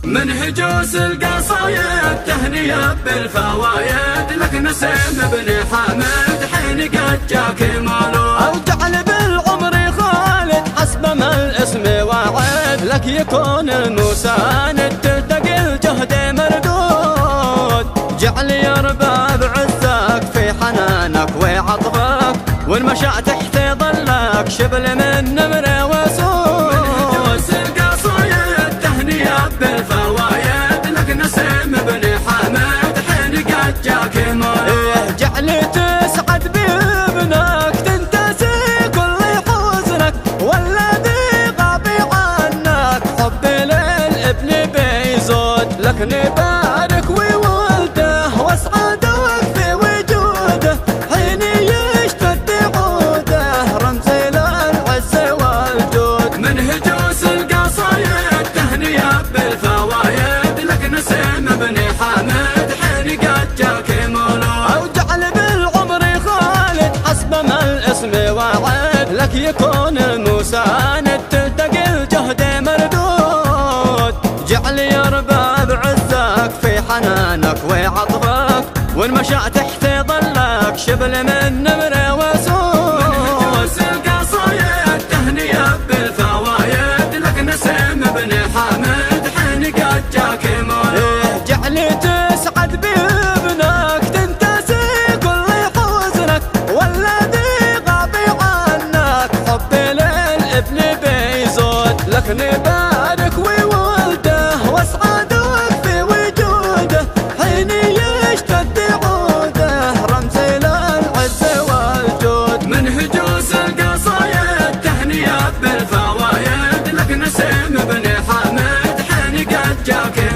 من هجوس القصايد تهنية بالفوايد لك نسيم بن حامد حين قد جاك مولود. أو جعل بالعمر خالد حسب ما الاسم واعد لك يكون المساند تلتقي الجهد مردود. جعل يا رباب عزك في حنانك وعطفك والمشى تحت ظلك شبل من نمر وسود. من هجوس القصايد تهنية بالفوايد لك نسيم بن حامد حين قد جاك مولود. جعل تسعد بابنك تنتسي كل حزنك والذي غاب عنك حب للابن بيزود. لك نبارك وولده واسعدك في وجوده حين يشتد عوده رمز للعز والجود. من هجوس القصايد تهنية بالفوايد لك نسيم بن حامد حين قد جاك مولود. أو جعل بالعمر خالد حسب ما الاسم واعد لك يكون المساند تلتقي الجهد مردود. جعل يا رباب عزك في حنانك وعطفك والمشى تحت ظلك شبل من نمر وسود. من هجوس القصايد تهنية بالفوايد لك نسيم بن حامد حين قد جاك مولود. جعل تسعد بابنك تنتسي كل حزنك والذي غاب عنك حب للابن بيزود. لك نبارك وولده واسعدك في وجوده حين يشتد عوده رمز للعز والجود. من هجوس القصايد تهنية بالفوايد لك نسيم بن حامد حين قد جاك